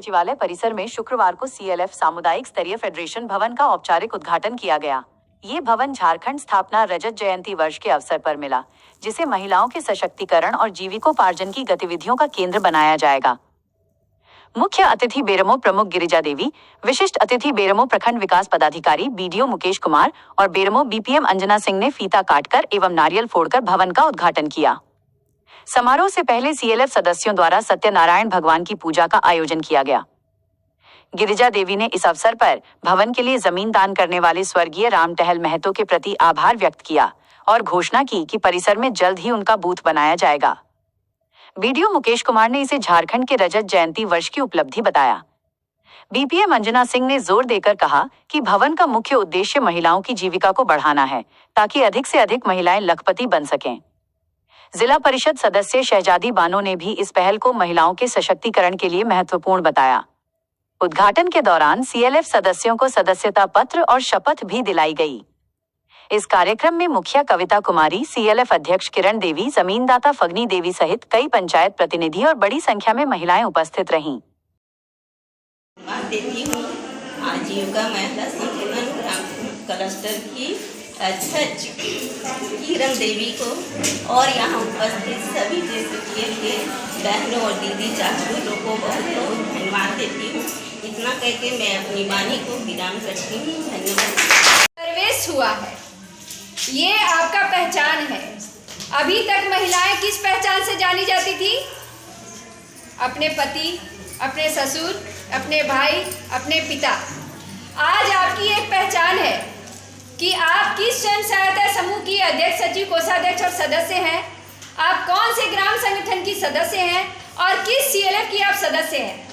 सचिवालय परिसर में शुक्रवार को CLF सामुदायिक स्तरीय फेडरेशन भवन का औपचारिक उद्घाटन किया गया। ये भवन झारखंड स्थापना रजत जयंती वर्ष के अवसर पर मिला, जिसे महिलाओं के सशक्तिकरण और जीविकोपार्जन की गतिविधियों का केंद्र बनाया जाएगा। मुख्य अतिथि बेरमो प्रमुख गिरिजा देवी, विशिष्ट अतिथि बेरमो प्रखंड विकास पदाधिकारी BDO मुकेश कुमार और बेरमो BPM अंजना सिंह ने फीता काटकर एवं नारियल फोड़कर भवन का उद्घाटन किया। समारोह से पहले CLF सदस्यों द्वारा सत्यनारायण भगवान की पूजा का आयोजन किया गया। गिरिजा देवी ने इस अवसर पर भवन के लिए जमीन दान करने वाले स्वर्गीय राम टहल महतो के प्रति आभार व्यक्त किया और घोषणा की कि परिसर में जल्द ही उनका बूथ बनाया जाएगा। BDO मुकेश कुमार ने इसे झारखंड के रजत जयंती वर्ष की उपलब्धि बताया। BPM अंजना सिंह ने जोर देकर कहा कि भवन का मुख्य उद्देश्य महिलाओं की जीविका को बढ़ाना है, ताकि अधिक से अधिक महिलाएं लखपति बन सकें। जिला परिषद सदस्य शहजादी बानो ने भी इस पहल को महिलाओं के सशक्तिकरण के लिए महत्वपूर्ण बताया। उद्घाटन के दौरान CLF सदस्यों को सदस्यता पत्र और शपथ भी दिलाई गई। इस कार्यक्रम में मुखिया कविता कुमारी, CLF अध्यक्ष किरण देवी, जमीनदाता फगनी देवी सहित कई पंचायत प्रतिनिधि और बड़ी संख्या में महिलाएं उपस्थित रहीं। देती हूँ आजीविका महिला संगठन ग्राम क्लस्टर की अध्यक्ष किरण देवी को और यहाँ उपस्थित सभी देशप्रिय के बहनों और दीदी चाचू को बहुत बहुत धन्यवाद देती हूँ। इतना कहकर मैं अपनी वाणी को विराम करती हूँ। धन्यवाद। प्रवेश हुआ है, ये आपका पहचान है। अभी तक महिलाएं किस पहचान से जानी जाती थी? अपने पति, अपने ससुर, अपने भाई, अपने पिता। आज आपकी एक पहचान है कि आप किस स्वयं सहायता समूह की अध्यक्ष, सचिव, कोषाध्यक्ष और सदस्य हैं, आप कौन से ग्राम संगठन की सदस्य हैं और किस CLF की आप सदस्य हैं।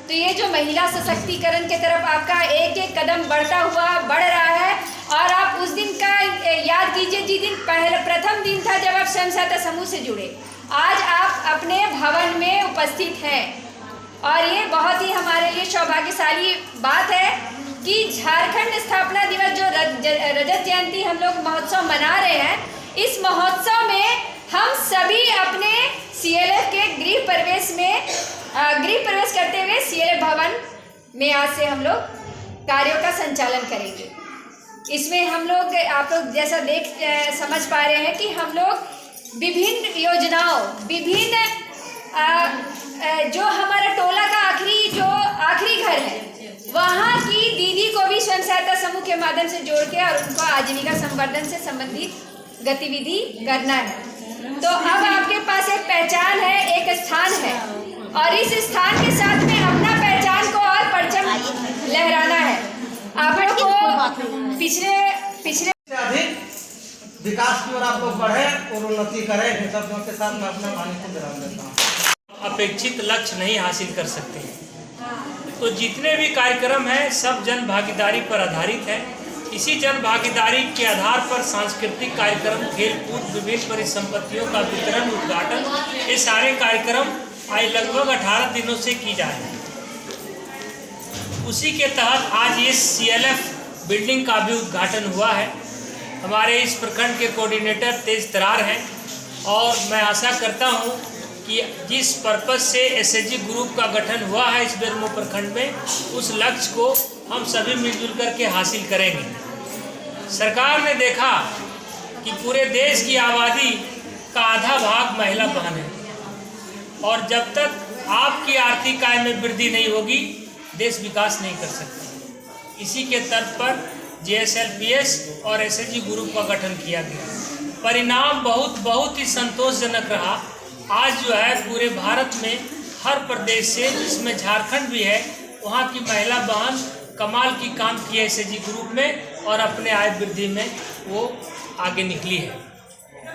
तो ये जो महिला सशक्तिकरण की तरफ आपका एक एक कदम बढ़ता हुआ बढ़ रहा है। और आप उस दिन का याद कीजिए जिस दिन प्रथम दिन था जब आप स्वयं सहायता समूह से जुड़े। आज आप अपने भवन में उपस्थित हैं और ये बहुत ही हमारे लिए सौभाग्यशाली बात है कि झारखंड स्थापना दिवस जो रजत जयंती हम लोग महोत्सव मना रहे हैं, इस महोत्सव में हम सभी अपने CLF के गृह प्रवेश करते हुए CLF भवन में आज से हम लोग कार्यों का संचालन करेंगे। इसमें हम लोग, आप लोग जैसा समझ पा रहे हैं कि हम लोग विभिन्न योजनाओं, विभिन्न जो हमारा टोला का आखिरी घर है, वहाँ की दीदी को भी स्वयं सहायता समूह के माध्यम से जोड़ के और उनको आजीविका संवर्धन से संबंधित गतिविधि करना है। तो अब आपके पास एक पहचान है, एक स्थान है और इस स्थान के साथ में अपना पहचान को और परचम लहराना है। आप लोग को पिछले अधिक विकास की ओर आप लोग बढ़े और उन्नति करें। इन शब्दों के साथ मैं अपना वाणी को विराम देता हूँ। अपेक्षित लक्ष्य नहीं हासिल कर सकते, तो जितने भी कार्यक्रम हैं सब जन भागीदारी पर आधारित है। इसी जन भागीदारी के आधार पर सांस्कृतिक कार्यक्रम, खेलकूद, विभिन्न परिसंपत्तियों का वितरण, उद्घाटन, ये सारे कार्यक्रम आज लगभग 18 दिनों से की जा रही है। उसी के तहत आज इस CLF बिल्डिंग का भी उद्घाटन हुआ है। हमारे इस प्रखंड के कोऑर्डिनेटर तेज तरार हैं और मैं आशा करता हूं कि जिस पर्पस से SHG ग्रुप का गठन हुआ है इस बेरमो प्रखंड में, उस लक्ष्य को हम सभी मिलजुल करके हासिल करेंगे। सरकार ने देखा कि पूरे देश की आबादी का आधा भाग महिला बहन है और जब तक आपकी आर्थिक आय में वृद्धि नहीं होगी, देश विकास नहीं कर सकता। इसी के तर्ज पर JSLPS और SHG ग्रुप का गठन किया गया। परिणाम बहुत ही संतोषजनक रहा। आज जो है पूरे भारत में हर प्रदेश से, जिसमें झारखंड भी है, वहाँ की महिला बहन कमाल की काम की है SHG ग्रुप में और अपने आय वृद्धि में वो आगे निकली है।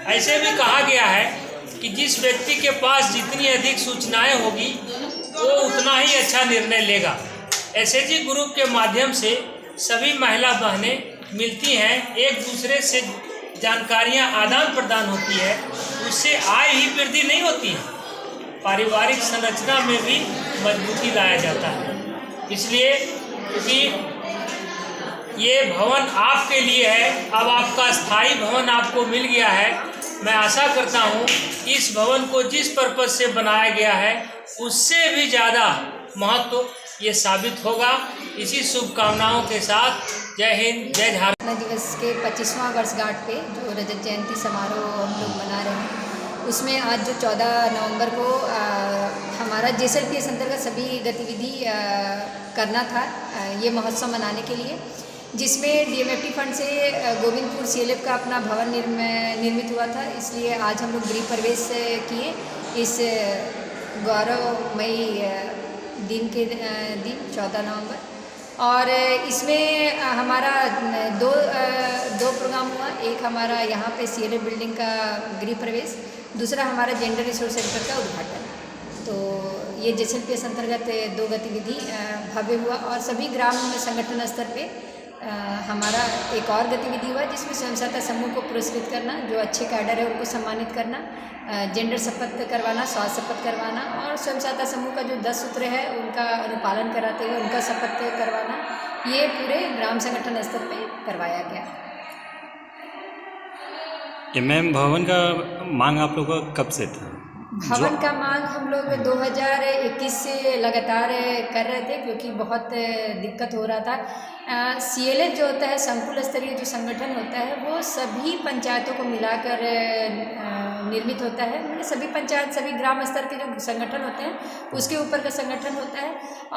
ऐसे भी कहा गया है कि जिस व्यक्ति के पास जितनी अधिक सूचनाएं होगी वो उतना ही अच्छा निर्णय लेगा। SHG ग्रुप के माध्यम से सभी महिला बहनें मिलती हैं, एक दूसरे से जानकारियां आदान प्रदान होती है, उससे आय ही वृद्धि नहीं होती है, पारिवारिक संरचना में भी मजबूती लाया जाता है। इसलिए क्योंकि ये भवन आपके लिए है, अब आपका स्थायी भवन आपको मिल गया है। मैं आशा करता हूँ इस भवन को जिस पर्पज से बनाया गया है उससे भी ज़्यादा महत्व ये साबित होगा। इसी शुभकामनाओं के साथ जय हिंद, जय झारखंड। स्थापना दिवस के 25वां वर्षगांठ पे जो रजत जयंती समारोह हम लोग मना रहे हैं, उसमें आज जो 14 नवंबर को हमारा JSLPS अंतर्गत सभी गतिविधि करना था ये महोत्सव मनाने के लिए, जिसमें DMFT फंड से गोविंदपुर CLF का अपना भवन निर्मित हुआ था। इसलिए आज हम लोग गृह प्रवेश किए इस गौरवमयी दिन 14 नवंबर। और इसमें हमारा दो प्रोग्राम हुआ। एक हमारा यहाँ पे CLF बिल्डिंग का गृह प्रवेश, दूसरा हमारा जेंडर रिसोर्स सेंटर का उद्घाटन। तो ये JSLPS अंतर्गत 2 गतिविधि भव्य हुआ। और सभी ग्राम संगठन स्तर पे हमारा एक और गतिविधि हुआ जिसमें स्वयं सहायता समूह को पुरस्कृत करना, जो अच्छे कैडर है उनको सम्मानित करना, जेंडर शपथ करवाना, स्वास्थ्य शपथ करवाना, और स्वयं सहायता समूह का जो 10 सूत्र है उनका अनुपालन कराते हुए उनका शपथ करवाना, ये पूरे ग्राम संगठन स्तर पे करवाया गया। मैम, भवन का मांग आप लोगों का कब से था? भवन का मांग हम लोग 2021 से लगातार कर रहे थे, क्योंकि बहुत दिक्कत हो रहा था। CLF जो होता है, संकुल स्तरीय जो संगठन होता है, वो सभी पंचायतों को मिलाकर निर्मित होता है। मतलब सभी पंचायत, सभी ग्राम स्तर के जो संगठन होते हैं उसके ऊपर का संगठन होता है,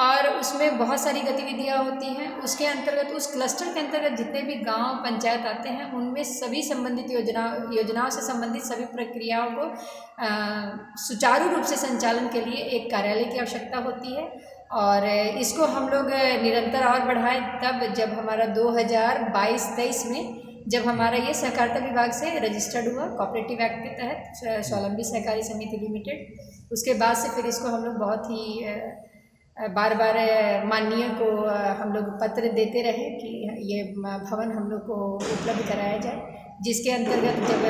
और उसमें बहुत सारी गतिविधियाँ होती हैं। उसके अंतर्गत, उस क्लस्टर के अंतर्गत जितने भी गांव पंचायत आते हैं, उनमें सभी संबंधित योजनाओं से संबंधित सभी प्रक्रियाओं को सुचारू रूप से संचालन के लिए एक कार्यालय की आवश्यकता होती है। और इसको हम लोग निरंतर और बढ़ाएं तब जब हमारा 2022-23 में जब हमारा ये सहकारिता विभाग से रजिस्टर्ड हुआ कोऑपरेटिव एक्ट के तहत, स्वावलंबी सहकारी समिति लिमिटेड। उसके बाद से फिर इसको हम लोग बहुत ही बार बार माननीय को हम लोग पत्र देते रहे कि ये भवन हम लोग को उपलब्ध कराया जाए, जिसके अंतर्गत जब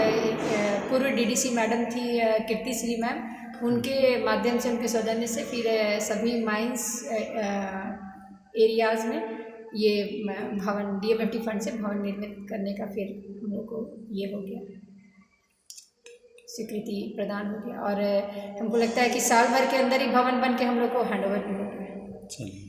पूर्व DDC मैडम थी कीर्ति श्री मैम, उनके माध्यम से, उनके सौजन्य से फिर सभी माइंस एरियाज़ में ये भवन DMFT फंड से भवन निर्मित करने का फिर हम लोग को ये हो गया, स्वीकृति प्रदान हो गया। और हमको लगता है कि साल भर के अंदर ही भवन बन के हम लोग को हैंडओवर भी हो गया। चलिए।